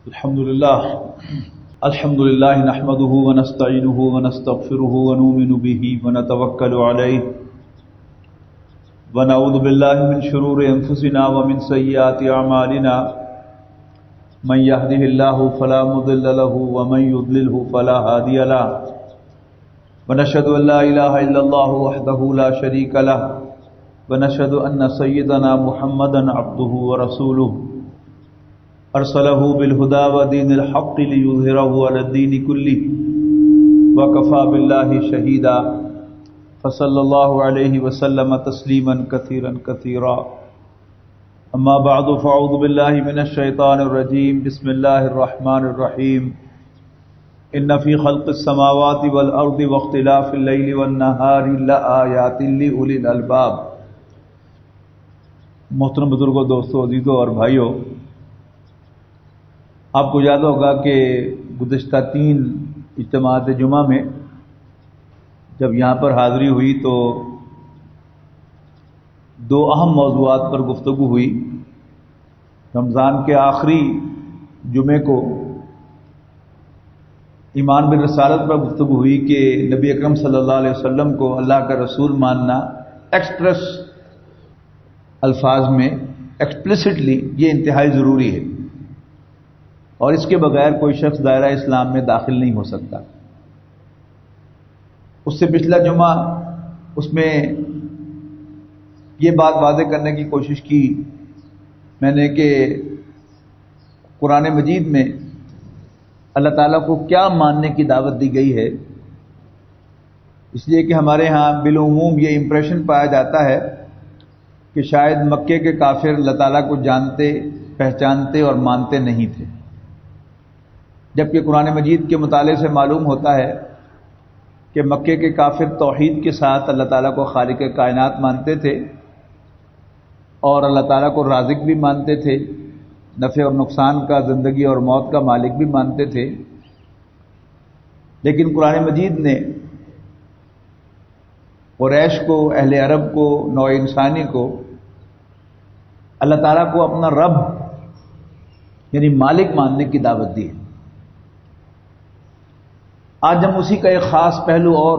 الحمد لله نحمده ونستعينه ونستغفره ونؤمن به ونتوكل عليه ونعوذ بالله من شرور أنفسنا ومن سيئات أعمالنا من يهده الله فلا مضل له ومن يضلله فلا هادي له ونشهد أن لا إله إلا الله وحده لا شريك له ونشهد أن سيدنا محمدا عبده ورسوله ارسلہ بالہدی ودین الحق لیظہرہ علی الدین کلہ وکفی باللہ شہیدا فصلی اللہ علیہ وسلم تسلیما کثیرا کثیرا اما بعد فاعوذ باللہ من الشیطان الرجیم بسم اللہ الرحمن الرحیم ان فی خلق السماوات والارض واختلاف اللیل والنہار لآیات لأولی الالباب۔ محترم بزرگوں، دوستوں، عزیزوں اور بھائیوں، آپ کو یاد ہوگا کہ گزشتہ 3 اجتماعات جمعہ میں جب یہاں پر حاضری ہوئی تو 2 اہم موضوعات پر گفتگو ہوئی۔ رمضان کے آخری جمعے کو ایمان بالرسالت پر گفتگو ہوئی کہ نبی اکرم صلی اللہ علیہ وسلم کو اللہ کا رسول ماننا ایکسپریس الفاظ میں ایکسپلسٹلی یہ انتہائی ضروری ہے، اور اس کے بغیر کوئی شخص دائرہ اسلام میں داخل نہیں ہو سکتا۔ اس سے پچھلا جمعہ اس میں یہ بات واضح کرنے کی کوشش کی میں نے کہ قرآن مجید میں اللہ تعالیٰ کو کیا ماننے کی دعوت دی گئی ہے، اس لیے کہ ہمارے ہاں بالعموم یہ امپریشن پایا جاتا ہے کہ شاید مکے کے کافر اللہ تعالیٰ کو جانتے، پہچانتے اور مانتے نہیں تھے، جبکہ قرآن مجید کے مطالعے سے معلوم ہوتا ہے کہ مکے کے کافر توحید کے ساتھ اللہ تعالیٰ کو خالق کائنات مانتے تھے اور اللہ تعالیٰ کو رازق بھی مانتے تھے، نفع اور نقصان کا، زندگی اور موت کا مالک بھی مانتے تھے۔ لیکن قرآن مجید نے قریش کو، اہل عرب کو، نوع انسانی کو اللہ تعالیٰ کو اپنا رب یعنی مالک ماننے کی دعوت دی ہے۔ آج ہم اسی کا ایک خاص پہلو اور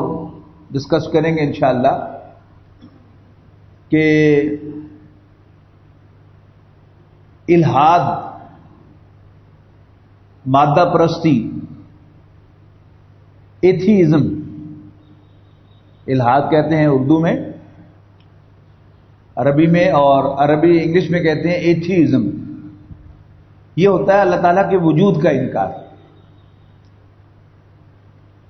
ڈسکس کریں گے انشاءاللہ کہ الحاد، مادہ پرستی، ایتھیزم، الحاد کہتے ہیں اردو میں، عربی میں، اور عربی انگلش میں کہتے ہیں ایتھیزم۔ یہ ہوتا ہے اللہ تعالیٰ کے وجود کا انکار۔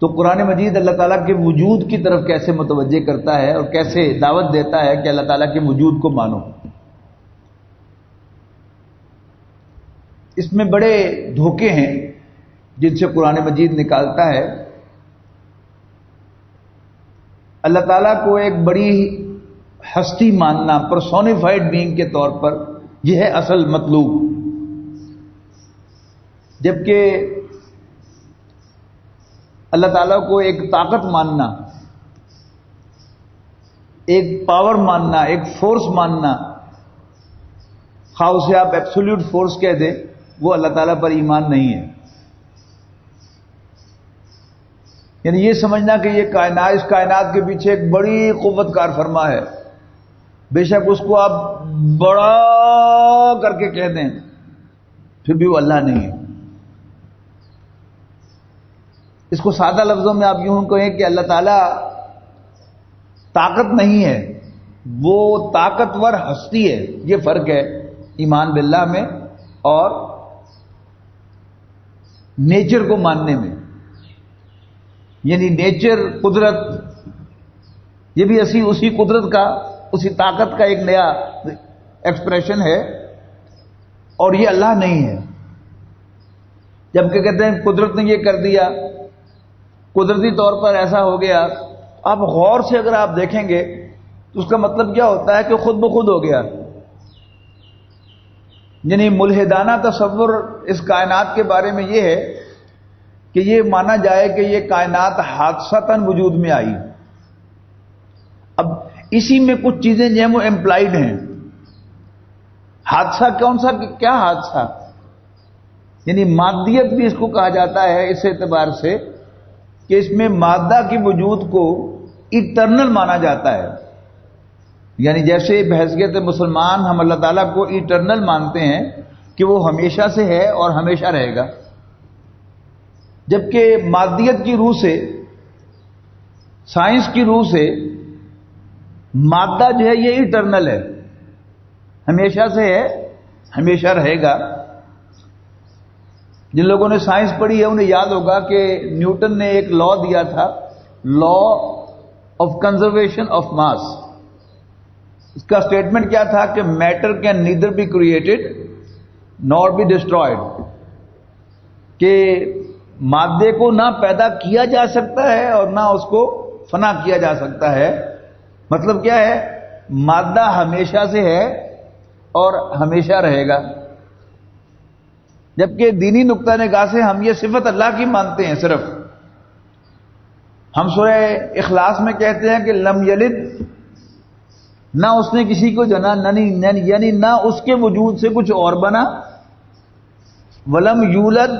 تو قرآن مجید اللہ تعالیٰ کے وجود کی طرف کیسے متوجہ کرتا ہے اور کیسے دعوت دیتا ہے کہ اللہ تعالیٰ کے وجود کو مانو۔ اس میں بڑے دھوکے ہیں جن سے قرآن مجید نکالتا ہے۔ اللہ تعالیٰ کو ایک بڑی ہستی ماننا، پرسونیفائڈ بینگ کے طور پر، یہ ہے اصل مطلوب، جبکہ اللہ تعالیٰ کو ایک طاقت ماننا، ایک پاور ماننا، ایک فورس ماننا، خواہ اسے آپ ایبسولوٹ فورس کہہ دیں، وہ اللہ تعالیٰ پر ایمان نہیں ہے۔ یعنی یہ سمجھنا کہ یہ کائنات، اس کائنات کے پیچھے ایک بڑی قوت کار فرما ہے، بے شک اس کو آپ بڑا کر کے کہہ دیں پھر بھی وہ اللہ نہیں ہے۔ اس کو سادہ لفظوں میں آپ یوں کہیں کہ اللہ تعالیٰ طاقت نہیں ہے، وہ طاقتور ہستی ہے۔ یہ فرق ہے ایمان باللہ میں اور نیچر کو ماننے میں۔ یعنی نیچر، قدرت، یہ بھی اسی قدرت کا، اسی طاقت کا ایک نیا ایکسپریشن ہے، اور یہ اللہ نہیں ہے۔ جبکہ کہتے ہیں قدرت نے یہ کر دیا، قدرتی طور پر ایسا ہو گیا۔ آپ غور سے اگر آپ دیکھیں گے تو اس کا مطلب کیا ہوتا ہے کہ خود بخود ہو گیا۔ یعنی ملحدانہ تصور اس کائنات کے بارے میں یہ ہے کہ یہ مانا جائے کہ یہ کائنات حادثتاً وجود میں آئی۔ اب اسی میں کچھ چیزیں جو ہیں وہ امپلائڈ ہیں۔ حادثہ کون سا، کیا حادثہ؟ یعنی مادیت بھی اس کو کہا جاتا ہے اس اعتبار سے کہ اس میں مادہ کی وجود کو ایٹرنل مانا جاتا ہے. یعنی جیسے بحیثیت مسلمان ہم اللہ تعالیٰ کو ایٹرنل مانتے ہیں کہ وہ ہمیشہ سے ہے اور ہمیشہ رہے گا، جبکہ مادیت کی روح سے، سائنس کی روح سے مادہ جو ہے یہ ایٹرنل ہے، ہمیشہ سے ہے، ہمیشہ رہے گا. جن لوگوں نے سائنس پڑھی ہے انہیں یاد ہوگا کہ نیوٹن نے ایک لا دیا تھا، law of conservation of mass. اس کا اسٹیٹمنٹ کیا تھا کہ matter can neither be created nor be destroyed, کہ مادے کو نہ پیدا کیا جا سکتا ہے اور نہ اس کو فنا کیا جا سکتا ہے. مطلب کیا ہے؟ مادہ ہمیشہ سے ہے اور ہمیشہ رہے گا. جبکہ دینی نقطہ نگاہ سے ہم یہ صفت اللہ کی مانتے ہیں. صرف ہم سورہ اخلاص میں کہتے ہیں کہ لم یلد، نہ اس نے کسی کو جنا، یعنی نہ اس کے وجود سے کچھ اور بنا، ولم یولد،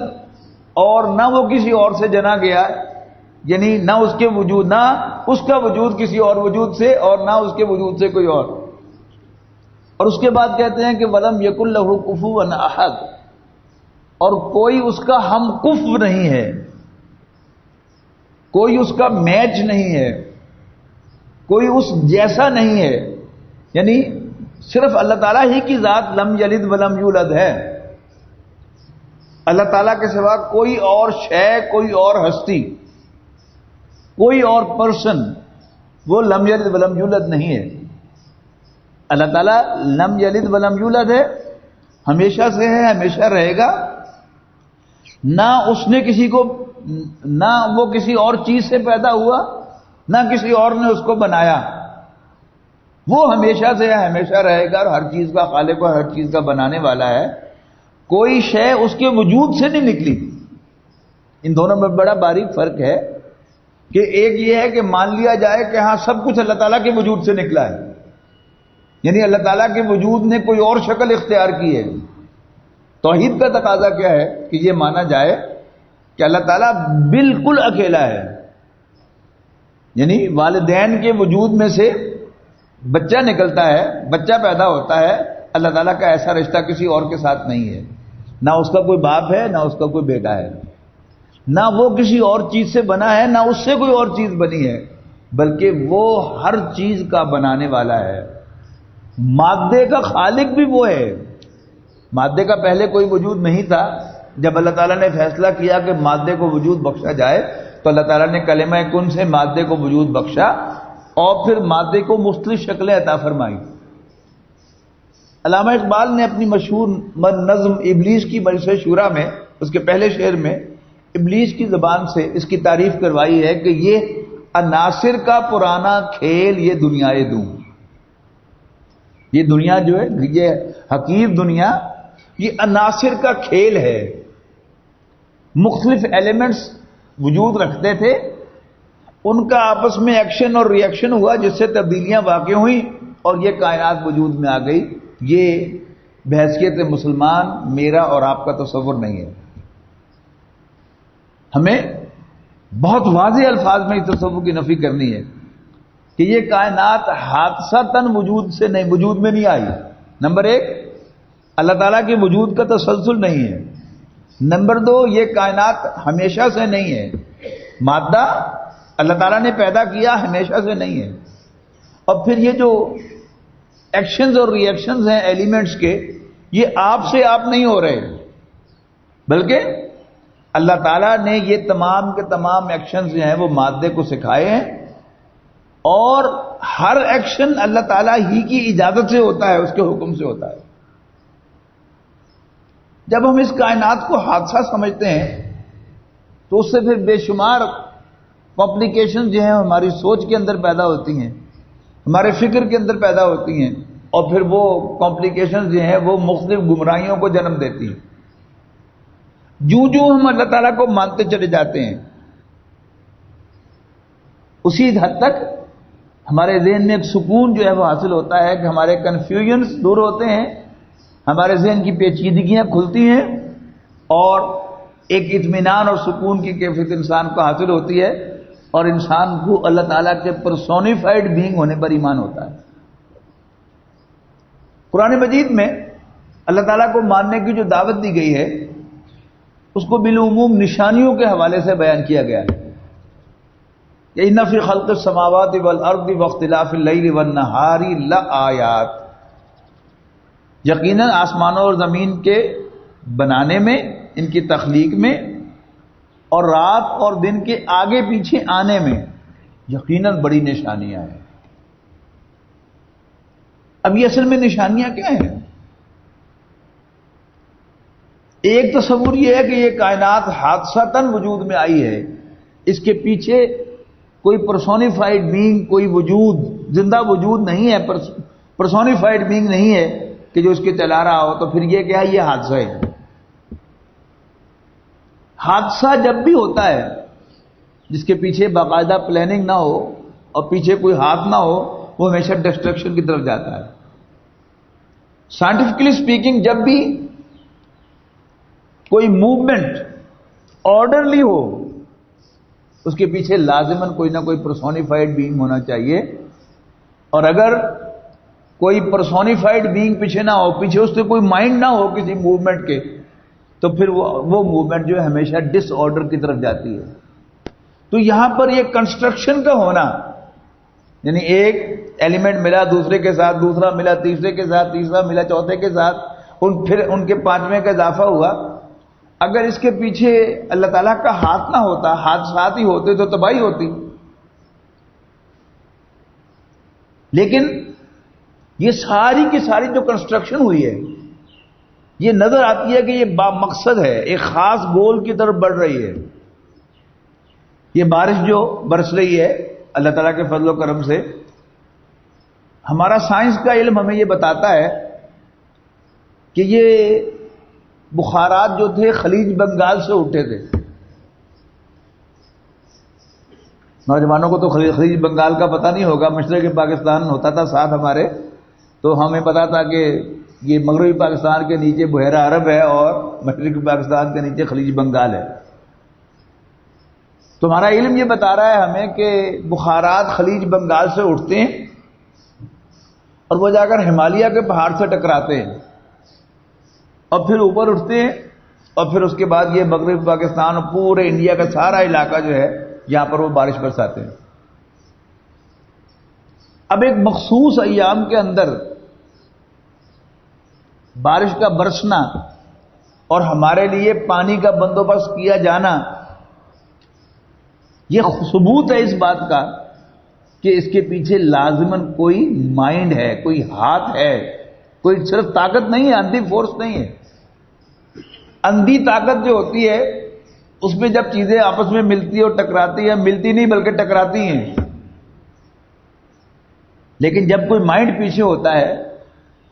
اور نہ وہ کسی اور سے جنا گیا، یعنی نہ اس کے وجود، نہ اس کا وجود کسی اور وجود سے اور نہ اس کے وجود سے کوئی اور. اور اس کے بعد کہتے ہیں کہ ولم یکن لہ کفوا احد، اور کوئی اس کا ہم کفو نہیں ہے، کوئی اس کا میچ نہیں ہے، کوئی اس جیسا نہیں ہے. یعنی صرف اللہ تعالیٰ ہی کی ذات لم یلد ولم یولد ہے. اللہ تعالیٰ کے سوا کوئی اور شے، کوئی اور ہستی، کوئی اور پرسن وہ لم یلد ولم یولد نہیں ہے. اللہ تعالیٰ لم یلد ولم یولد ہے، ہمیشہ سے ہے، ہمیشہ رہے گا. نہ اس نے کسی کو، نہ وہ کسی اور چیز سے پیدا ہوا، نہ کسی اور نے اس کو بنایا. وہ ہمیشہ سے ہے، ہمیشہ رہے گا، اور ہر چیز کا خالق اور ہر چیز کا بنانے والا ہے. کوئی شے اس کے وجود سے نہیں نکلی. ان دونوں میں بڑا باریک فرق ہے کہ ایک یہ ہے کہ مان لیا جائے کہ ہاں سب کچھ اللہ تعالیٰ کے وجود سے نکلا ہے، یعنی اللہ تعالیٰ کے وجود نے کوئی اور شکل اختیار کی ہے. توحید کا تقاضا کیا ہے کہ یہ مانا جائے کہ اللہ تعالیٰ بالکل اکیلا ہے. یعنی والدین کے وجود میں سے بچہ نکلتا ہے، بچہ پیدا ہوتا ہے، اللہ تعالیٰ کا ایسا رشتہ کسی اور کے ساتھ نہیں ہے. نہ اس کا کوئی باپ ہے، نہ اس کا کوئی بیٹا ہے، نہ وہ کسی اور چیز سے بنا ہے، نہ اس سے کوئی اور چیز بنی ہے، بلکہ وہ ہر چیز کا بنانے والا ہے. مادے کا خالق بھی وہ ہے. مادے کا پہلے کوئی وجود نہیں تھا. جب اللہ تعالیٰ نے فیصلہ کیا کہ مادے کو وجود بخشا جائے تو اللہ تعالیٰ نے کلمہ کن سے مادے کو وجود بخشا اور پھر مادے کو مختلف شکلیں عطا فرمائی. علامہ اقبال نے اپنی مشہور نظم ابلیس کی مجلس شورا میں، اس کے پہلے شعر میں ابلیس کی زبان سے اس کی تعریف کروائی ہے کہ یہ عناصر کا پرانا کھیل، یہ دنیائے دوں. یہ دنیا جو ہے، یہ حقیر دنیا، یہ عناصر کا کھیل ہے. مختلف ایلیمنٹس وجود رکھتے تھے، ان کا آپس میں ایکشن اور ری ایکشن ہوا جس سے تبدیلیاں واقع ہوئیں اور یہ کائنات وجود میں آ گئی. یہ بحیثیت مسلمان میرا اور آپ کا تصور نہیں ہے. ہمیں بہت واضح الفاظ میں اس تصور کی نفی کرنی ہے کہ یہ کائنات حادثتاً وجود سے نہیں، وجود میں نہیں آئی. نمبر ایک، اللہ تعالیٰ کے وجود کا تسلسل نہیں ہے. نمبر دو، یہ کائنات ہمیشہ سے نہیں ہے. مادہ اللہ تعالیٰ نے پیدا کیا، ہمیشہ سے نہیں ہے. اور پھر یہ جو ایکشنز اور ری ایکشنز ہیں ایلیمنٹس کے، یہ آپ سے آپ نہیں ہو رہے، بلکہ اللہ تعالیٰ نے یہ تمام کے تمام ایکشنز جو ہیں وہ مادے کو سکھائے ہیں، اور ہر ایکشن اللہ تعالیٰ ہی کی اجازت سے ہوتا ہے، اس کے حکم سے ہوتا ہے. جب ہم اس کائنات کو حادثہ سمجھتے ہیں تو اس سے پھر بے شمار کمپلیکیشن جو ہیں ہماری سوچ کے اندر پیدا ہوتی ہیں، ہمارے فکر کے اندر پیدا ہوتی ہیں، اور پھر وہ کمپلیکیشن جو ہیں وہ مختلف گمراہیوں کو جنم دیتی ہیں. جو ہم اللہ تعالیٰ کو مانتے چلے جاتے ہیں اسی حد تک ہمارے ذہن میں ایک سکون جو ہے وہ حاصل ہوتا ہے کہ ہمارے کنفیوژنز دور ہوتے ہیں، ہمارے ذہن کی پیچیدگیاں کھلتی ہیں، اور ایک اطمینان اور سکون کی کیفیت انسان کو حاصل ہوتی ہے، اور انسان کو اللہ تعالیٰ کے پرسونیفائڈ بینگ ہونے پر ایمان ہوتا ہے۔ قرآن مجید میں اللہ تعالیٰ کو ماننے کی جو دعوت دی گئی ہے اس کو بالعموم نشانیوں کے حوالے سے بیان کیا گیا ہے۔ اِنَّ فِي خَلْقِ السَّمَاوَاتِ وَالْأَرْضِ وَاخْتِلَافِ اللَّيْلِ وَالنَّهَارِ لَآيَاتٍ، یقیناً آسمانوں اور زمین کے بنانے میں، ان کی تخلیق میں، اور رات اور دن کے آگے پیچھے آنے میں یقیناً بڑی نشانیاں ہیں۔ اب یہ اصل میں نشانیاں کیا ہیں؟ ایک تصور یہ ہے کہ یہ کائنات حادثتاً وجود میں آئی ہے، اس کے پیچھے کوئی پرسونیفائڈ بینگ، کوئی وجود، زندہ وجود نہیں ہے، پرسونیفائڈ بینگ نہیں ہے کہ جو اس کے چلا رہا ہو، تو پھر یہ کیا ہے؟ یہ حادثہ ہے۔ حادثہ جب بھی ہوتا ہے جس کے پیچھے باقاعدہ پلاننگ نہ ہو اور پیچھے کوئی ہاتھ نہ ہو، وہ ہمیشہ ڈسٹرکشن کی طرف جاتا ہے۔ سائنٹیفکلی اسپیکنگ جب بھی کوئی موومنٹ آرڈرلی ہو، اس کے پیچھے لازماً کوئی نہ کوئی پرسونیفائڈ بینگ ہونا چاہیے، اور اگر کوئی پرسونیفائڈ بینگ پیچھے نہ ہو، پیچھے اس سے کوئی مائنڈ نہ ہو کسی موومنٹ کے، تو پھر وہ موومنٹ جو ہے ہمیشہ ڈس آرڈر کی طرف جاتی ہے۔ تو یہاں پر یہ کنسٹرکشن کا ہونا، یعنی ایک ایلیمنٹ ملا دوسرے کے ساتھ، دوسرا ملا تیسرے کے ساتھ، تیسرا ملا چوتھے کے ساتھ، پھر ان کے پانچویں کا اضافہ ہوا، اگر اس کے پیچھے اللہ تعالیٰ کا ہاتھ نہ ہوتا، حادثات ہی ہوتے تو تباہی ہوتی۔ لیکن یہ ساری کی ساری جو کنسٹرکشن ہوئی ہے، یہ نظر آتی ہے کہ یہ با مقصد ہے، ایک خاص گول کی طرف بڑھ رہی ہے۔ یہ بارش جو برس رہی ہے اللہ تعالیٰ کے فضل و کرم سے، ہمارا سائنس کا علم ہمیں یہ بتاتا ہے کہ یہ بخارات جو تھے خلیج بنگال سے اٹھے تھے۔ نوجوانوں کو تو خلیج بنگال کا پتہ نہیں ہوگا، مشرق پاکستان ہوتا تھا ساتھ ہمارے، تو ہمیں پتا تھا کہ یہ مغربی پاکستان کے نیچے بحیرہ عرب ہے اور مشرقی پاکستان کے نیچے خلیج بنگال ہے۔ تو ہمارا علم یہ بتا رہا ہے ہمیں کہ بخارات خلیج بنگال سے اٹھتے ہیں اور وہ جا کر ہمالیہ کے پہاڑ سے ٹکراتے ہیں اور پھر اوپر اٹھتے ہیں، اور پھر اس کے بعد یہ مغربی پاکستان اور پورے انڈیا کا سارا علاقہ جو ہے یہاں پر وہ بارش برساتے ہیں۔ اب ایک مخصوص ایام کے اندر بارش کا برسنا اور ہمارے لیے پانی کا بندوبست کیا جانا، یہ ثبوت ہے اس بات کا کہ اس کے پیچھے لازماً کوئی مائنڈ ہے، کوئی ہاتھ ہے، کوئی صرف طاقت نہیں ہے، اندھی فورس نہیں ہے۔ اندھی طاقت جو ہوتی ہے اس میں جب چیزیں آپس میں ملتی اور ٹکراتی ہیں، ملتی نہیں بلکہ ٹکراتی ہیں، لیکن جب کوئی مائنڈ پیچھے ہوتا ہے،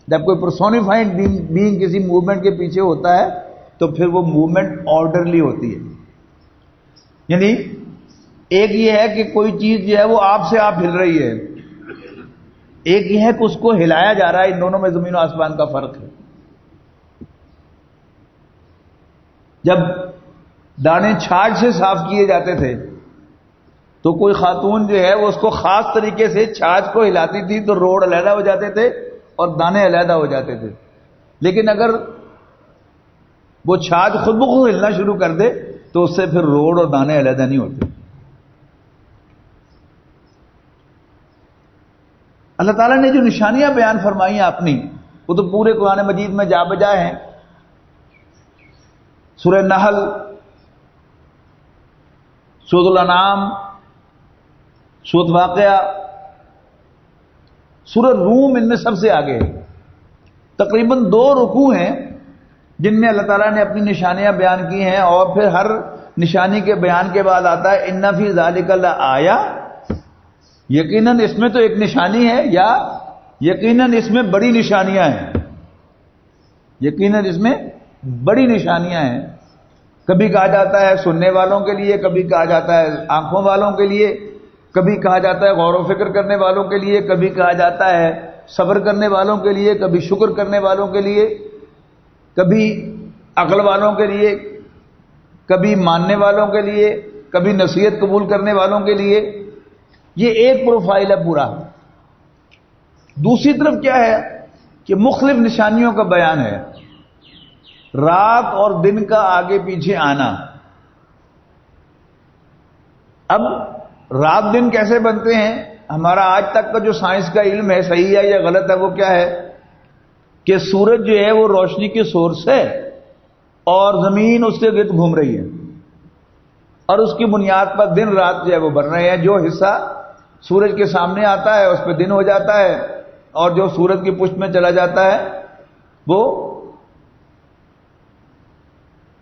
جب کوئی پرسونیفائڈ بینگ کسی موومنٹ کے پیچھے ہوتا ہے، تو پھر وہ موومنٹ آرڈرلی ہوتی ہے۔ یعنی ایک یہ ہے کہ کوئی چیز جو ہے وہ آپ سے آپ ہل رہی ہے، ایک یہ ہے کہ اس کو ہلایا جا رہا ہے، ان دونوں میں زمین و آسمان کا فرق ہے۔ جب دانے چھاچ سے صاف کیے جاتے تھے تو کوئی خاتون جو ہے وہ اس کو خاص طریقے سے چھاچ کو ہلاتی تھی تو روڑ علیحدہ ہو جاتے تھے اور دانے علیحدہ ہو جاتے تھے، لیکن اگر وہ چھاچ خود بخود ہلنا شروع کر دے تو اس سے پھر روڑ اور دانے علیحدہ نہیں ہوتے۔ اللہ تعالیٰ نے جو نشانیاں بیان فرمائی ہیں اپنی، وہ تو پورے قرآن مجید میں جا بجا ہیں۔ سورہ نحل، سورۃ الانعام، سورۃ واقعہ، سورۃ روم ان میں سب سے آگے ہے۔ تقریباً 2 رکوع ہیں جن میں اللہ تعالیٰ نے اپنی نشانیاں بیان کی ہیں، اور پھر ہر نشانی کے بیان کے بعد آتا ہے ان فی ذالک لآیہ، یقیناً اس میں تو ایک نشانی ہے، یا یقیناً اس میں بڑی نشانیاں ہیں، یقیناً اس میں بڑی نشانیاں ہیں۔ کبھی کہا جاتا ہے سننے والوں کے لیے، کبھی کہا جاتا ہے آنکھوں والوں کے لیے، کبھی کہا جاتا ہے غور و فکر کرنے والوں کے لیے، کبھی کہا جاتا ہے صبر کرنے والوں کے لیے، کبھی شکر کرنے والوں کے لیے، کبھی عقل والوں کے لیے، کبھی ماننے والوں کے لیے، کبھی نصیحت قبول کرنے والوں کے لیے. یہ ایک پروفائل ہے پورا. دوسری طرف کیا ہے کہ مختلف نشانیوں کا بیان ہے. رات اور دن کا آگے پیچھے آنا. اب رات دن کیسے بنتے ہیں؟ ہمارا آج تک کا جو سائنس کا علم ہے، صحیح ہے یا غلط ہے، وہ کیا ہے کہ سورج جو ہے وہ روشنی کی سورس ہے اور زمین اس کے گرد گھوم رہی ہے، اور اس کی بنیاد پر دن رات جو ہے وہ بن رہے ہیں. جو حصہ سورج کے سامنے آتا ہے اس پہ دن ہو جاتا ہے، اور جو سورج کی پشت میں چلا جاتا ہے وہ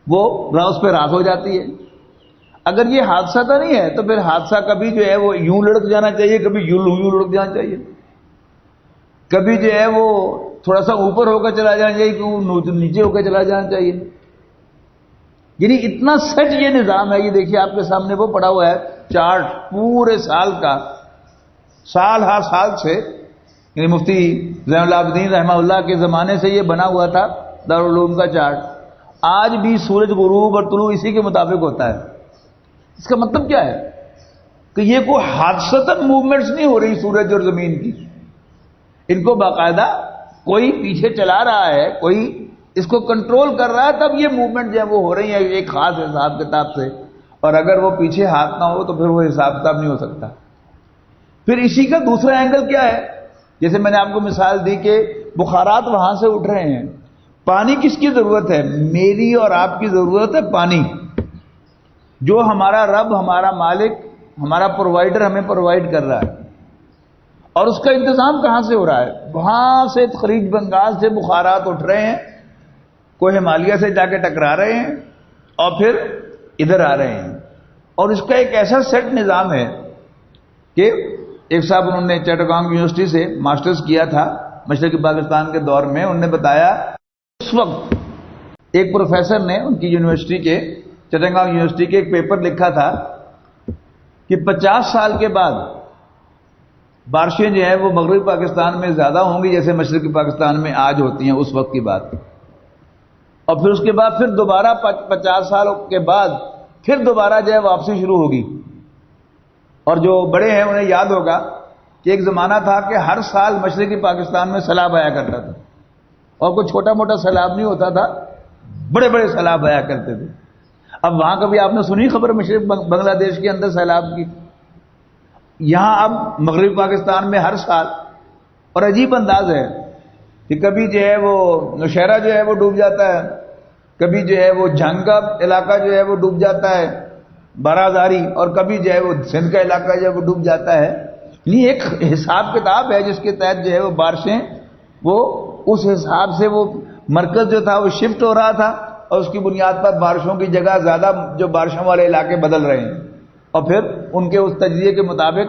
اس پہ رات ہو جاتی ہے. اگر یہ حادثہ تو نہیں ہے تو پھر حادثہ کبھی جو ہے وہ یوں لڑک جانا چاہیے، کبھی یوں لڑک جانا چاہیے، کبھی جو ہے وہ تھوڑا سا اوپر ہو کر چلا جانا چاہیے، کہ نیچے ہو کر چلا جانا چاہیے. یعنی اتنا سچ یہ نظام ہے. یہ دیکھیے آپ کے سامنے وہ پڑا ہوا ہے چارٹ پورے سال کا، سال ہر سال سے، یعنی مفتی زین العابدین رحمہ اللہ کے زمانے سے یہ بنا ہوا تھا دارالعلوم کا چارٹ. آج بھی سورج غروب اور طلوع اسی کے مطابق ہوتا ہے. اس کا مطلب کیا ہے کہ یہ کوئی حادثتاً موومنٹس نہیں ہو رہی سورج اور زمین کی. ان کو باقاعدہ کوئی پیچھے چلا رہا ہے، کوئی اس کو کنٹرول کر رہا ہے، تب یہ موومنٹ جو ہے وہ ہو رہی ہے ایک خاص حساب کتاب سے. اور اگر وہ پیچھے ہاتھ نہ ہو تو پھر وہ حساب کتاب نہیں ہو سکتا. پھر اسی کا دوسرا اینگل کیا ہے؟ جیسے میں نے آپ کو مثال دی کہ بخارات وہاں سے اٹھ رہے ہیں. پانی کس کی ضرورت ہے؟ میری اور آپ کی ضرورت ہے پانی. جو ہمارا رب، ہمارا مالک، ہمارا پرووائڈر ہمیں پرووائڈ کر رہا ہے. اور اس کا انتظام کہاں سے ہو رہا ہے؟ وہاں سے خلیج بنگال سے بخارات اٹھ رہے ہیں، کوئی ہمالیہ سے جا کے ٹکرا رہے ہیں اور پھر ادھر آ رہے ہیں. اور اس کا ایک ایسا سیٹ نظام ہے کہ ایک صاحب انہوں نے چٹاگانگ یونیورسٹی سے ماسٹرز کیا تھا مشرقی پاکستان کے دور میں. انہوں نے بتایا اس وقت ایک پروفیسر نے ان کی یونیورسٹی کے چٹاگانگ یونیورسٹی کے ایک پیپر لکھا تھا کہ 50 سال کے بعد بارشیں جو ہیں وہ مغربی پاکستان میں زیادہ ہوں گی جیسے مشرقی پاکستان میں آج ہوتی ہیں اس وقت کی بات. اور پھر اس کے بعد پھر دوبارہ 50 سال کے بعد پھر دوبارہ جو ہے واپسی شروع ہوگی. اور جو بڑے ہیں انہیں یاد ہوگا کہ ایک زمانہ تھا کہ ہر سال مشرقی پاکستان میں سیلاب آیا کرتا تھا، اور کوئی چھوٹا موٹا سیلاب نہیں ہوتا تھا، بڑے بڑے سیلاب آیا کرتے تھے. اب وہاں کبھی آپ نے سنی خبر مشرق بنگلہ دیش کے اندر سیلاب کی؟ یہاں اب مغربی پاکستان میں ہر سال، اور عجیب انداز ہے کہ کبھی جو ہے وہ نوشہرہ جو ہے وہ ڈوب جاتا ہے، کبھی جو ہے وہ جھنگ کا علاقہ جو ہے وہ ڈوب جاتا ہے بارہزاری، اور کبھی جو ہے وہ سندھ کا علاقہ جو ہے وہ ڈوب جاتا ہے. یہ ایک حساب کتاب ہے جس کے تحت جو ہے وہ بارشیں وہ اس حساب سے وہ مرکز جو تھا وہ شفٹ ہو رہا تھا، اور اس کی بنیاد پر بارشوں کی جگہ زیادہ جو بارشوں والے علاقے بدل رہے ہیں، اور پھر ان کے اس تجزیے کے مطابق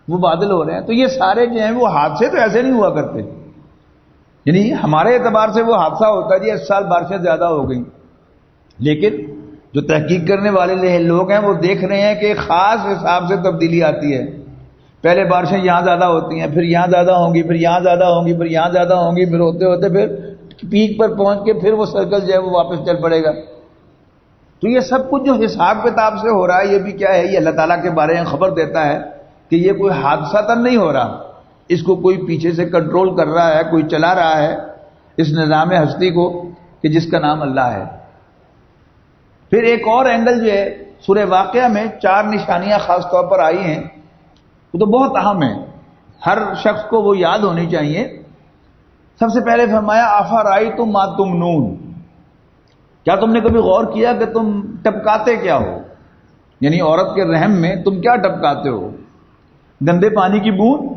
وہ بادل ہو رہے ہیں. تو یہ سارے جو ہیں وہ حادثے تو ایسے نہیں ہوا کرتے. یعنی ہمارے اعتبار سے وہ حادثہ ہوتا ہے جی اس سال بارشیں زیادہ ہو گئیں، لیکن جو تحقیق کرنے والے لوگ ہیں وہ دیکھ رہے ہیں کہ ایک خاص حساب سے تبدیلی آتی ہے. پہلے بارشیں یہاں زیادہ ہوتی ہیں، پھر یہاں زیادہ ہوں گی، پھر یہاں زیادہ ہوں گی، پھر یہاں زیادہ ہوں گی، پھر ہوتے ہوتے پھر پیک پر پہنچ کے پھر وہ سرکل جو ہے وہ واپس چل پڑے گا. تو یہ سب کچھ جو حساب کتاب سے ہو رہا ہے یہ بھی کیا ہے؟ یہ اللہ تعالیٰ کے بارے میں خبر دیتا ہے کہ یہ کوئی حادثہ تن نہیں ہو رہا، اس کو کوئی پیچھے سے کنٹرول کر رہا ہے، کوئی چلا رہا ہے اس نظام ہستی کو کہ جس کا نام اللہ ہے. پھر ایک اور اینگل جو ہے سورہ واقعہ میں 4 نشانیاں خاص طور پر آئی ہیں، وہ تو بہت اہم ہیں، ہر شخص کو وہ یاد ہونی چاہیے. سب سے پہلے فرمایا افرأیتم ما تمنون، کیا تم نے کبھی غور کیا کہ تم ٹپکاتے کیا ہو؟ یعنی عورت کے رحم میں تم کیا ٹپکاتے ہو؟ گندے پانی کی بوند.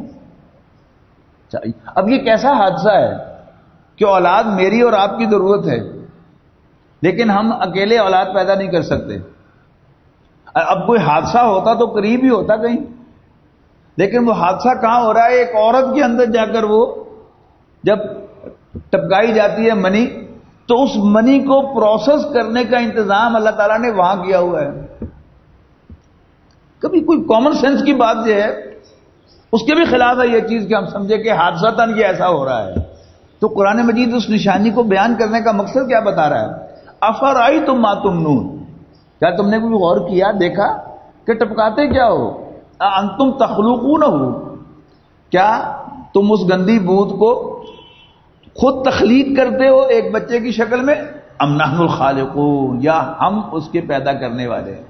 اب یہ کیسا حادثہ ہے کہ اولاد میری اور آپ کی ضرورت ہے، لیکن ہم اکیلے اولاد پیدا نہیں کر سکتے. اب کوئی حادثہ ہوتا تو قریب ہی ہوتا کہیں، لیکن وہ حادثہ کہاں ہو رہا ہے؟ ایک عورت کے اندر جا کر وہ جب ٹپکائی جاتی ہے منی، تو اس منی کو پروسیس کرنے کا انتظام اللہ تعالیٰ نے وہاں کیا ہوا ہے. کبھی کوئی کامن سینس کی بات جو ہے اس کے بھی خلاف ہے یہ چیز کہ ہم سمجھے کہ حادثتاً یہ ایسا ہو رہا ہے. تو قرآن مجید اس نشانی کو بیان کرنے کا مقصد کیا بتا رہا ہے؟ افرأیتم ما تمنون، کیا تم نے کوئی غور کیا، دیکھا کہ ٹپکاتے کیا ہو؟ انتم تخلقون ہو، کیا تم اس گندی بوت کو خود تخلیق کرتے ہو ایک بچے کی شکل میں؟ ام نحن الخالقون، یا ہم اس کے پیدا کرنے والے ہیں؟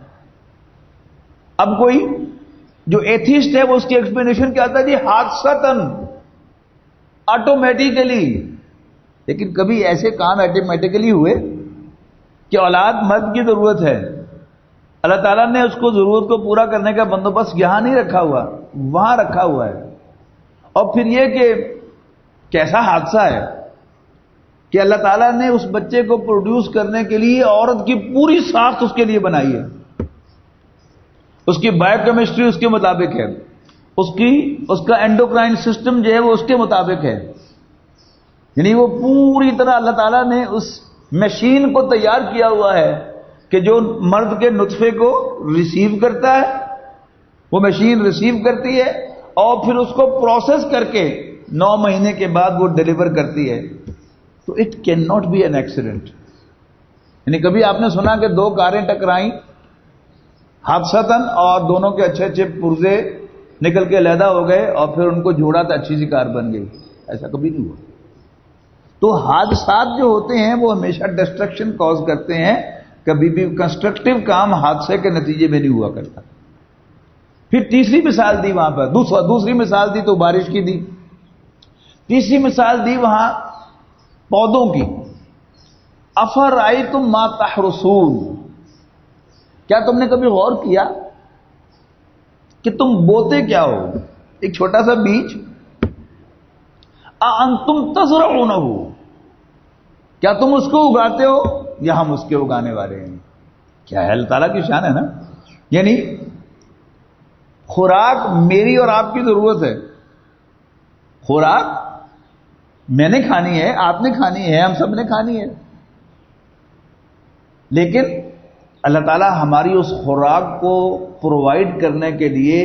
اب کوئی جو ایتھیسٹ ہے وہ اس کی ایکسپلینیشن کیا آتا ہے؟ جی حادثتاً، آٹومیٹیکلی. لیکن کبھی ایسے کام آٹومیٹیکلی ہوئے کہ اولاد مرد کی ضرورت ہے، اللہ تعالیٰ نے اس کو ضرورت کو پورا کرنے کا بندوبست یہاں نہیں رکھا ہوا، وہاں رکھا ہوا ہے. اور پھر یہ کہ کیسا حادثہ ہے کہ اللہ تعالیٰ نے اس بچے کو پروڈیوس کرنے کے لیے عورت کی پوری ساخت اس کے لیے بنائی ہے. اس کی بایو کیمسٹری اس کے مطابق ہے، اس کا اینڈوکرائن سسٹم جو ہے وہ اس کے مطابق ہے. یعنی وہ پوری طرح اللہ تعالیٰ نے اس مشین کو تیار کیا ہوا ہے کہ جو مرد کے نطفے کو ریسیو کرتا ہے، وہ مشین ریسیو کرتی ہے اور پھر اس کو پروسیس کر کے 9 مہینے کے بعد وہ ڈیلیور کرتی ہے. تو it can not be an accident. یعنی کبھی آپ نے سنا کہ 2 کاریں ٹکرائیں حادثتاً اور دونوں کے اچھے اچھے پرزے نکل کے علیحدہ ہو گئے اور پھر ان کو جوڑا تو اچھی سی کار بن گئی؟ ایسا کبھی نہیں ہوا. تو حادثات جو ہوتے ہیں وہ ہمیشہ ڈسٹرکشن کاز کرتے ہیں، کبھی بھی کنسٹرکٹیو کام حادثے کے نتیجے میں نہیں ہوا کرتا. پھر تیسری مثال دی وہاں پر، دوسری مثال دی تو بارش کی دی، تیسری مثال دی وہاں پودوں کی. افرأیتم ما تحرثون، کیا تم نے کبھی غور کیا کہ تم بوتے کیا ہو؟ ایک چھوٹا سا بیج. اانتم تزرعونہ، کیا تم اس کو اگاتے ہو یا ہم اس کے اگانے والے ہیں؟ کیا ہے، اللہ تعالیٰ کی شان ہے نا. یعنی خوراک میری اور آپ کی ضرورت ہے، خوراک میں نے کھانی ہے، آپ نے کھانی ہے، ہم سب نے کھانی ہے. لیکن اللہ تعالیٰ ہماری اس خوراک کو پرووائڈ کرنے کے لیے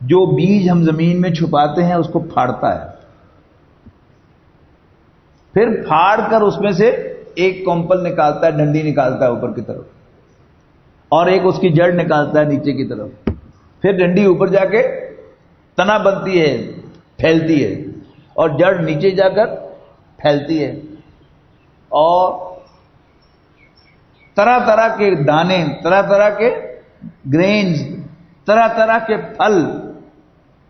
جو بیج ہم زمین میں چھپاتے ہیں اس کو پھاڑتا ہے، پھر پھاڑ کر اس میں سے ایک کمپل نکالتا ہے، ڈنڈی نکالتا ہے اوپر کی طرف، اور ایک اس کی جڑ نکالتا ہے نیچے کی طرف. پھر ڈنڈی اوپر جا کے تنا بنتی ہے، پھیلتی ہے، اور جڑ نیچے جا کر پھیلتی ہے، اور طرح طرح کے دانے، طرح طرح کے گرینز، طرح طرح کے پھل،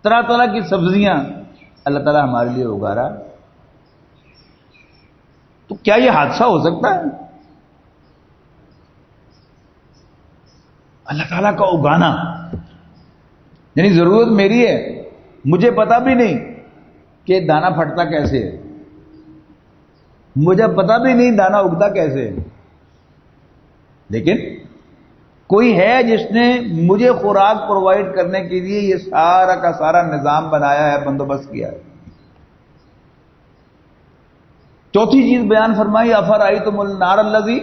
طرح طرح کی سبزیاں اللہ تعالیٰ ہمارے لیے اگا رہا ہے. تو کیا یہ حادثہ ہو سکتا ہے؟ اللہ تعالیٰ کا اگانا، یعنی ضرورت میری ہے، مجھے پتا بھی نہیں کہ دانا پھٹتا کیسے ہے، مجھے پتا بھی نہیں دانا اگتا کیسے ہے، لیکن کوئی ہے جس نے مجھے خوراک پرووائڈ کرنے کے لیے یہ سارا کا سارا نظام بنایا ہے، بندوبست کیا ہے. چوتھی چیز بیان فرمائی، افرأیتم النار الذی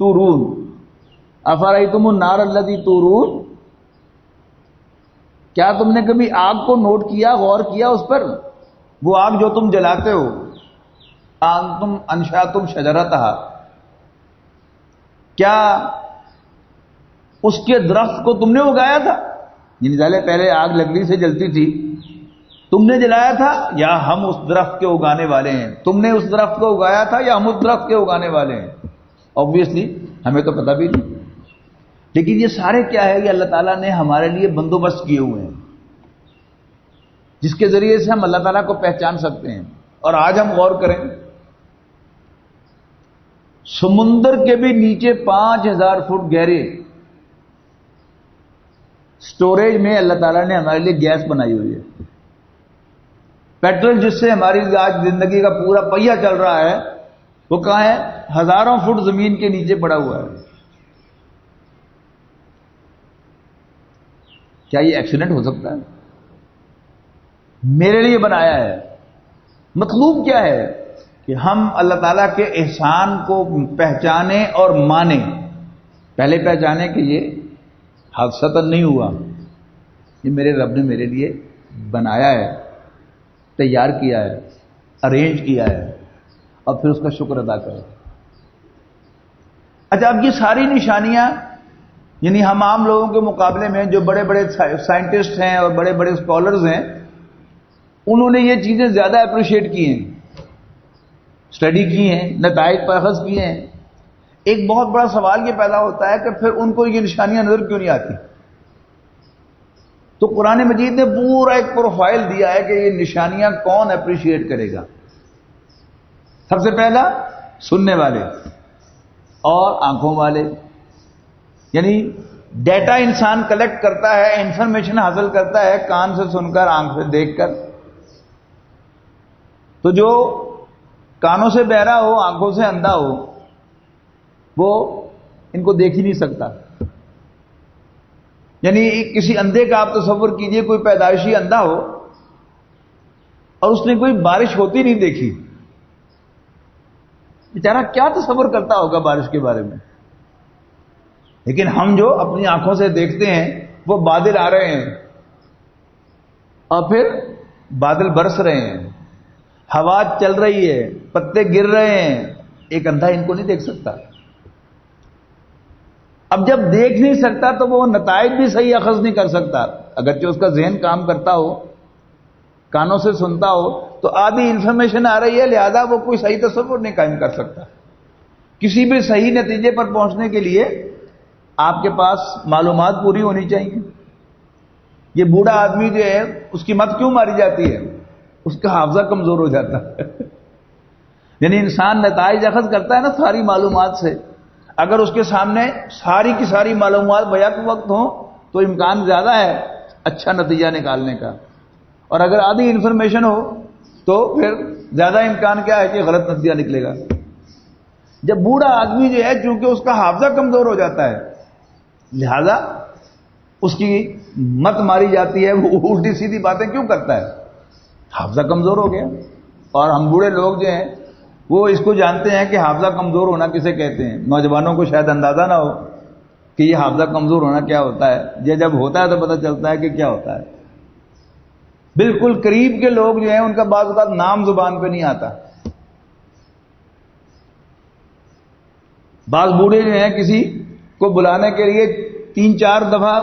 تورون. افرأیتم النار الذی تورون، کیا تم نے کبھی آگ کو نوٹ کیا، غور کیا اس پر؟ وہ آگ جو تم جلاتے ہو، انتم انشأتم شجرتھا، کیا اس کے درخت کو تم نے اگایا تھا؟ یعنی پہلے آگ لکڑی سے جلتی تھی، تم نے جلایا تھا یا ہم اس درخت کے اگانے والے ہیں؟ تم نے اس درخت کو اگایا تھا یا ہم اس درخت کے اگانے والے ہیں؟ آبویسلی ہمیں تو پتہ بھی نہیں. لیکن یہ سارے کیا ہے، یہ اللہ تعالیٰ نے ہمارے لیے بندوبست کیے ہوئے ہیں، جس کے ذریعے سے ہم اللہ تعالیٰ کو پہچان سکتے ہیں. اور آج ہم غور کریں، سمندر کے بھی نیچے 5000 فٹ گہرے سٹوریج میں اللہ تعالیٰ نے ہمارے لیے گیس بنائی ہوئی ہے. پیٹرول جس سے ہماری آج زندگی کا پورا پہیہ چل رہا ہے، وہ کہاں ہے؟ ہزاروں فٹ زمین کے نیچے پڑا ہوا ہے. کیا یہ ایکسیڈنٹ ہو سکتا ہے؟ میرے لیے بنایا ہے. مطلوب کیا ہے کہ ہم اللہ تعالیٰ کے احسان کو پہچانیں اور مانیں. پہلے پہچانیں کہ یہ حادثہ نہیں ہوا، یہ میرے رب نے میرے لیے بنایا ہے، تیار کیا ہے، ارینج کیا ہے، اور پھر اس کا شکر ادا کریں. اچھا، اب یہ ساری نشانیاں یعنی ہم عام لوگوں کے مقابلے میں جو بڑے بڑے سائنٹسٹ ہیں اور بڑے بڑے اسکالرز ہیں، انہوں نے یہ چیزیں زیادہ اپریشیٹ کی ہیں، اسٹڈی کی ہیں، نتائج پر اخذ کیے ہیں۔ ایک بہت بڑا سوال یہ پیدا ہوتا ہے کہ پھر ان کو یہ نشانیاں نظر کیوں نہیں آتی؟ تو قرآن مجید نے پورا ایک پروفائل دیا ہے کہ یہ نشانیاں کون اپریشیٹ کرے گا۔ سب سے پہلا سننے والے اور آنکھوں والے، یعنی ڈیٹا انسان کلیکٹ کرتا ہے، انفارمیشن حاصل کرتا ہے کان سے سن کر، آنکھ سے دیکھ کر۔ تو جو کانوں سے بہرا ہو، آنکھوں سے اندھا ہو، وہ ان کو دیکھ ہی نہیں سکتا۔ یعنی کسی اندھے کا آپ تصور کیجئے، کوئی پیدائشی اندھا ہو اور اس نے کوئی بارش ہوتی نہیں دیکھی، بیچارہ کیا تصور کرتا ہوگا بارش کے بارے میں؟ لیکن ہم جو اپنی آنکھوں سے دیکھتے ہیں وہ بادل آ رہے ہیں اور پھر بادل برس رہے ہیں، ہوا چل رہی ہے، پتے گر رہے ہیں، ایک اندھا ان کو نہیں دیکھ سکتا۔ اب جب دیکھ نہیں سکتا تو وہ نتائج بھی صحیح اخذ نہیں کر سکتا، اگرچہ اس کا ذہن کام کرتا ہو، کانوں سے سنتا ہو، تو آدھی انفارمیشن آ رہی ہے، لہذا وہ کوئی صحیح تصور نہیں قائم کر سکتا۔ کسی بھی صحیح نتیجے پر پہنچنے کے لیے آپ کے پاس معلومات پوری ہونی چاہیے۔ یہ بوڑھا آدمی جو ہے، اس کی مت کیوں ماری جاتی ہے؟ اس کا حافظہ کمزور ہو جاتا ہے۔ یعنی انسان نتائج اخذ کرتا ہے نا ساری معلومات سے، اگر اس کے سامنے ساری کی ساری معلومات بیک وقت ہوں تو امکان زیادہ ہے اچھا نتیجہ نکالنے کا، اور اگر آدھی انفارمیشن ہو تو پھر زیادہ امکان کیا ہے کہ غلط نتیجہ نکلے گا۔ جب بوڑھا آدمی جو ہے، چونکہ اس کا حافظہ کمزور ہو جاتا ہے، لہذا اس کی مت ماری جاتی ہے، وہ الٹی سیدھی باتیں کیوں کرتا ہے؟ حافظہ کمزور ہو گیا۔ اور ہم بوڑھے لوگ جو ہیں وہ اس کو جانتے ہیں کہ حافظہ کمزور ہونا کسے کہتے ہیں۔ نوجوانوں کو شاید اندازہ نہ ہو کہ یہ حافظہ کمزور ہونا کیا ہوتا ہے، یہ جب ہوتا ہے تو پتہ چلتا ہے کہ کیا ہوتا ہے۔ بالکل قریب کے لوگ جو ہیں ان کا بعض اوقات نام زبان پہ نہیں آتا۔ بعض بوڑھے جو ہیں کسی کو بلانے کے لیے 3-4 دفعہ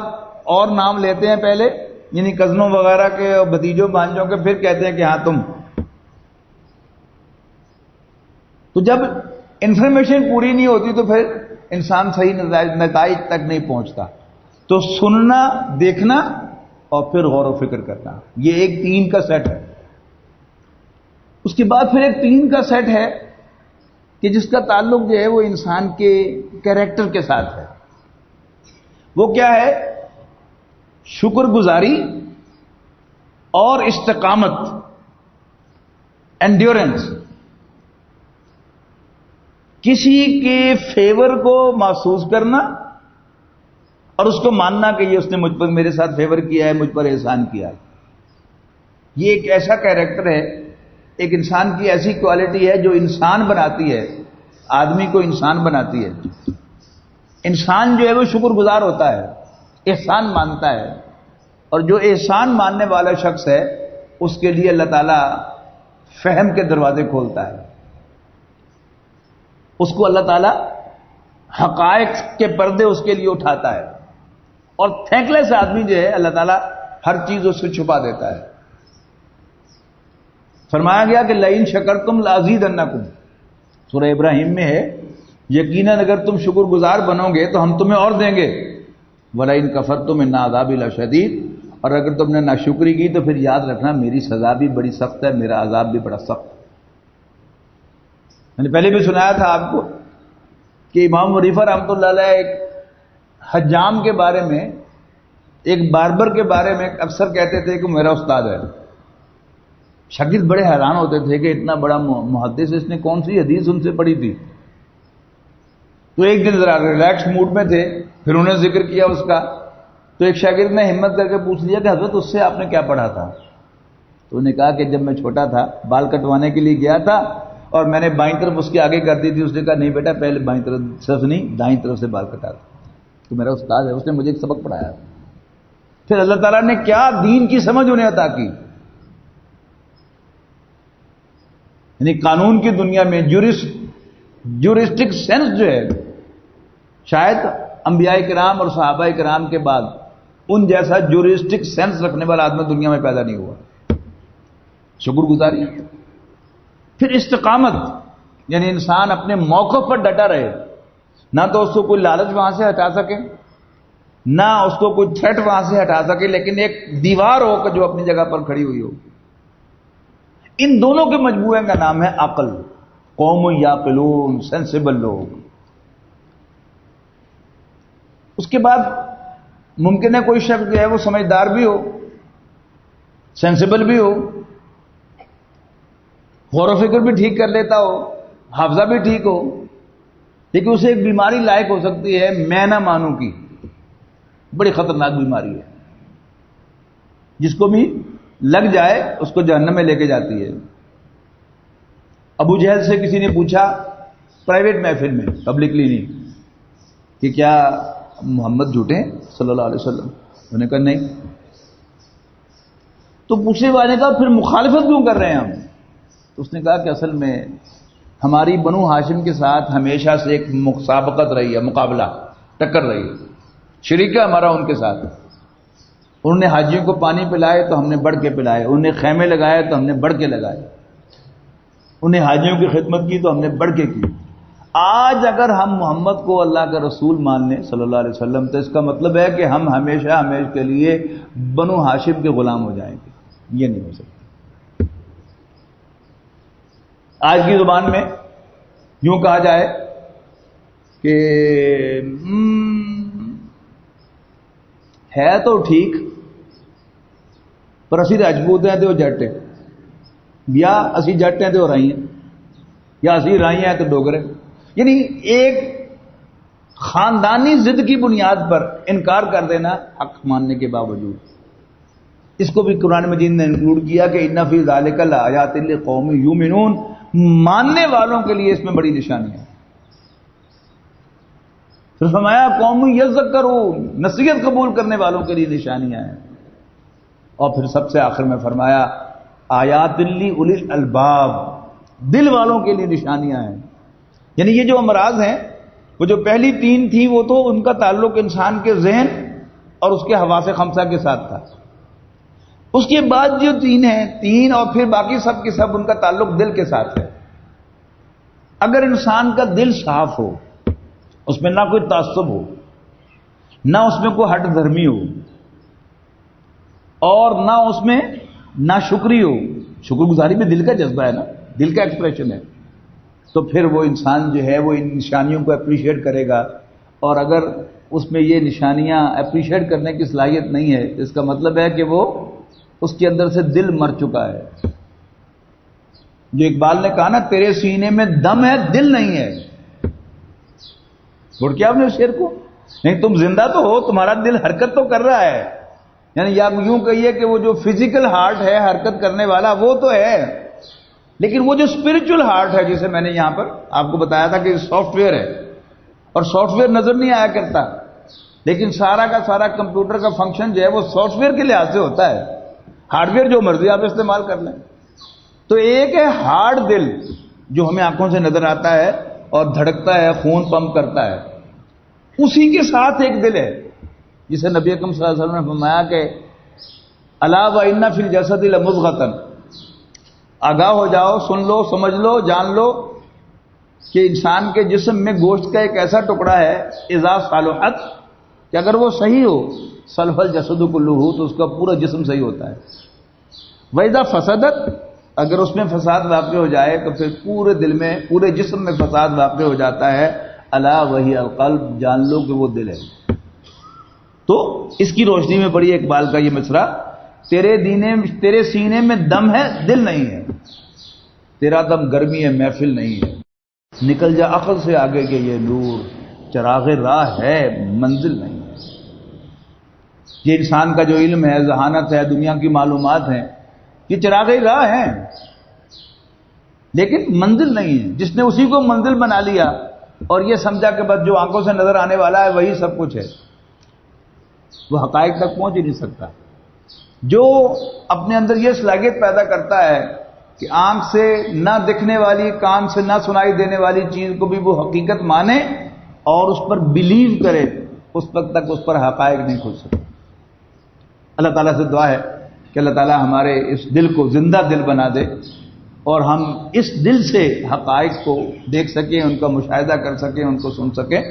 اور نام لیتے ہیں پہلے، یعنی کزنوں وغیرہ کے اور بھتیجوں بھانجوں کے، پھر کہتے ہیں کہ ہاں تم۔ تو جب انفارمیشن پوری نہیں ہوتی تو پھر انسان صحیح نتائج تک نہیں پہنچتا۔ تو سننا، دیکھنا اور پھر غور و فکر کرنا، یہ ایک 3 کا سیٹ ہے۔ اس کے بعد پھر ایک 3 کا سیٹ ہے کہ جس کا تعلق جو ہے وہ انسان کے کیریکٹر کے ساتھ ہے۔ وہ کیا ہے؟ شکر گزاری اور استقامت، اینڈیورنس۔ کسی کے فیور کو محسوس کرنا اور اس کو ماننا کہ یہ اس نے مجھ پر، میرے ساتھ فیور کیا ہے، مجھ پر احسان کیا ہے۔ یہ ایک ایسا کیریکٹر ہے، ایک انسان کی ایسی کوالٹی ہے جو انسان بناتی ہے، آدمی کو انسان بناتی ہے۔ انسان جو ہے وہ شکر گزار ہوتا ہے، احسان مانتا ہے، اور جو احسان ماننے والا شخص ہے اس کے لیے اللہ تعالیٰ فہم کے دروازے کھولتا ہے۔ اس کو اللہ تعالیٰ حقائق کے پردے اس کے لیے اٹھاتا ہے، اور تھینکلیس آدمی جو ہے اللہ تعالیٰ ہر چیز اس سے چھپا دیتا ہے۔ فرمایا گیا کہ لئن شکرتم لازیدنکم، سورہ ابراہیم میں ہے، یقیناً اگر تم شکر گزار بنو گے تو ہم تمہیں اور دیں گے، ولئن کفرتم ان عذابی لشدید، اور اگر تم نے ناشکری کی تو پھر یاد رکھنا میری سزا بھی بڑی سخت ہے، میرا عذاب بھی بڑا سخت ہے۔ میں نے پہلے بھی سنایا تھا آپ کو کہ امام حنیفہ رحمۃ اللہ علیہ ایک حجام کے بارے میں، ایک باربر کے بارے میں اکثر کہتے تھے کہ میرا استاد ہے۔ شاگرد بڑے حیران ہوتے تھے کہ اتنا بڑا محدث، اس نے کون سی حدیث ان سے پڑھی تھی؟ تو ایک دن ذرا ریلیکس موڈ میں تھے، پھر انہوں نے ذکر کیا اس کا، تو ایک شاگرد نے ہمت کر کے پوچھ لیا کہ حضرت اس سے آپ نے کیا پڑھا تھا؟ تو انہوں نے کہا کہ جب میں چھوٹا تھا، بال کٹوانے کے لیے گیا تھا اور میں نے بائیں طرف اس کے آگے کر دی تھی، اس نے کہا نہیں بیٹا پہلے بائیں طرف نہیں، دائیں طرف سے بال کٹا تھا۔ تو میرا استاد ہے، اس نے مجھے ایک سبق پڑھایا۔ پھر اللہ تعالیٰ نے کیا دین کی سمجھ انہیں عطا کی، یعنی قانون کی دنیا میں جورسٹک سینس جو ہے، شاید انبیاء کرام اور صحابہ کرام کے بعد ان جیسا جورسٹک سینس رکھنے والا آدمی دنیا میں پیدا نہیں ہوا. شکر گزاری. پھر استقامت، یعنی انسان اپنے موقف پر ڈٹا رہے، نہ تو اس کو کوئی لالچ وہاں سے ہٹا سکے، نہ اس کو کوئی تھریٹ وہاں سے ہٹا سکے، لیکن ایک دیوار ہو کہ جو اپنی جگہ پر کھڑی ہوئی ہو. ان دونوں کے مجموعے کا نام ہے عقل. قوم یعقلون، سینسیبل لوگ. اس کے بعد ممکن ہے کوئی شخص جو ہے وہ سمجھدار بھی ہو، سینسیبل بھی ہو، غور و فکر بھی ٹھیک کر لیتا ہو، حافظہ بھی ٹھیک ہو، لیکن اسے ایک بیماری لائق ہو سکتی ہے میں نہ مانوں کی. بڑی خطرناک بیماری ہے، جس کو بھی لگ جائے اس کو جہنم میں لے کے جاتی ہے. ابو جہل سے کسی نے پوچھا پرائیویٹ محفل میں، پبلکلی نہیں، کہ کیا محمد جھوٹے ہیں صلی اللہ علیہ وسلم؟ انہوں نے کہا نہیں. تو پوچھنے والے کا پھر مخالفت کیوں کر رہے ہیں ہم؟ تو اس نے کہا کہ اصل میں ہماری بنو ہاشم کے ساتھ ہمیشہ سے ایک مسابقت رہی ہے، مقابلہ، ٹکر رہی ہے، شریک ہے ہمارا ان کے ساتھ. انہوں نے حاجیوں کو پانی پلائے تو ہم نے بڑھ کے پلائے، انہوں نے خیمے لگائے تو ہم نے بڑھ کے لگائے، انہیں حاجیوں کی خدمت کی تو ہم نے بڑھ کے کی. آج اگر ہم محمد کو اللہ کا رسول مان لیں صلی اللہ علیہ وسلم تو اس کا مطلب ہے کہ ہم ہمیشہ ہمیشہ کے لیے بنو ہاشم کے غلام ہو جائیں گے. یہ نہیں ہو سکتا. آج کی زبان میں یوں کہا جائے کہ ہے تو ٹھیک پر اسی راجپوت ہیں تو جٹ ہیں، یا اسی جٹ ہیں تو رائی ہیں، یا اسی رائی ہیں تو ڈوگرے. یعنی ایک خاندانی ضد کی بنیاد پر انکار کر دینا حق ماننے کے باوجود. اس کو بھی قرآن مجید نے انکلوڈ کیا کہ ان فی ذالک لآیات لقوم یؤمنون، ماننے والوں کے لیے اس میں بڑی نشانیاں ہیں. پھر فرمایا قوم یذکرون، نصیحت قبول کرنے والوں کے لیے نشانیاں ہیں. اور پھر سب سے آخر میں فرمایا آیات لأولی الالباب، دل والوں کے لیے نشانیاں ہیں. یعنی یہ جو امراض ہیں، وہ جو پہلی تین تھی وہ تو ان کا تعلق انسان کے ذہن اور اس کے حواس خمسہ کے ساتھ تھا. اس کے بعد جو تین ہیں، تین اور پھر باقی سب کے سب ان کا تعلق دل کے ساتھ ہے. اگر انسان کا دل صاف ہو، اس میں نہ کوئی تعصب ہو، نہ اس میں کوئی ہٹ دھرمی ہو، اور نہ اس میں نہ شکری ہو، شکر گزاری بھی دل کا جذبہ ہے نا، دل کا ایکسپریشن ہے، تو پھر وہ انسان جو ہے وہ ان نشانیوں کو اپریشیٹ کرے گا. اور اگر اس میں یہ نشانیاں اپریشیٹ کرنے کی صلاحیت نہیں ہے تو اس کا مطلب ہے کہ وہ اس کے اندر سے دل مر چکا ہے. جو اقبال نے کہا نا تیرے سینے میں دم ہے دل نہیں ہے، چھوڑ کیا آپ نے اس شعر کو؟ نہیں، تم زندہ تو ہو، تمہارا دل حرکت تو کر رہا ہے. یعنی یا یوں کہیے کہ وہ جو فزیکل ہارٹ ہے حرکت کرنے والا وہ تو ہے، لیکن وہ جو اسپرچل ہارٹ ہے جسے میں نے یہاں پر آپ کو بتایا تھا کہ سافٹ ویئر ہے، اور سافٹ ویئر نظر نہیں آیا کرتا، لیکن سارا کا سارا کمپیوٹر کا فنکشن جو ہے وہ سافٹ ویئر کے لحاظ سے ہوتا ہے. ہارڈ ویئر جو مرضی آپ استعمال کر لیں. تو ایک ہے ہارڈ دل جو ہمیں آنکھوں سے نظر آتا ہے اور دھڑکتا ہے، خون پمپ کرتا ہے، اسی کے ساتھ ایک دل ہے جسے نبی اکرم صلی اللہ علیہ وسلم نے فرمایا کہ الا وان فی الجسد لمضغۃ، آگاہ ہو جاؤ، سن لو، سمجھ لو، جان لو کہ انسان کے جسم میں گوشت کا ایک ایسا ٹکڑا ہے اذا صلحت، کہ اگر وہ صحیح ہو صلح الجسد کلہ، تو اس کا پورا جسم صحیح ہوتا ہے. واذا فسدت، اگر اس میں فساد واقع ہو جائے تو پھر پورے دل میں، پورے جسم میں فساد واقع ہو جاتا ہے. الا وہی القلب، جان لو کہ وہ دل ہے. تو اس کی روشنی میں پڑی اقبال کا یہ مصرع، تیرے سینے میں دم ہے دل نہیں ہے، تیرا دم گرمی ہے محفل نہیں ہے. نکل جا عقل سے آگے کے یہ نور، چراغ راہ ہے منزل نہیں ہے. یہ انسان کا جو علم ہے، ذہانت ہے، دنیا کی معلومات ہیں، یہ چراغ راہ ہیں لیکن منزل نہیں ہے. جس نے اسی کو منزل بنا لیا اور یہ سمجھا کہ بس جو آنکھوں سے نظر آنے والا ہے وہی سب کچھ ہے، وہ حقائق تک پہنچ ہی نہیں سکتا. جو اپنے اندر یہ صلاحیت پیدا کرتا ہے کہ آنکھ سے نہ دکھنے والی، کان سے نہ سنائی دینے والی چیز کو بھی وہ حقیقت مانے اور اس پر بلیو کرے، اس وقت تک اس پر حقائق نہیں کھل سکتے۔ اللہ تعالیٰ سے دعا ہے کہ اللہ تعالیٰ ہمارے اس دل کو زندہ دل بنا دے اور ہم اس دل سے حقائق کو دیکھ سکیں، ان کا مشاہدہ کر سکیں، ان کو سن سکیں۔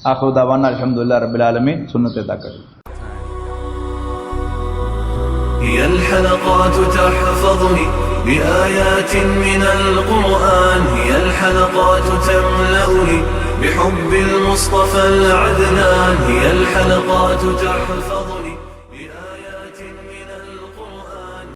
آخر دعوانا الحمدللہ رب العالمین، سنت عطا کریں۔ هي الحلقات تحفظني بآيات من القرآن، هي الحلقات تملأني بحب المصطفى العدنان، هي الحلقات تحفظني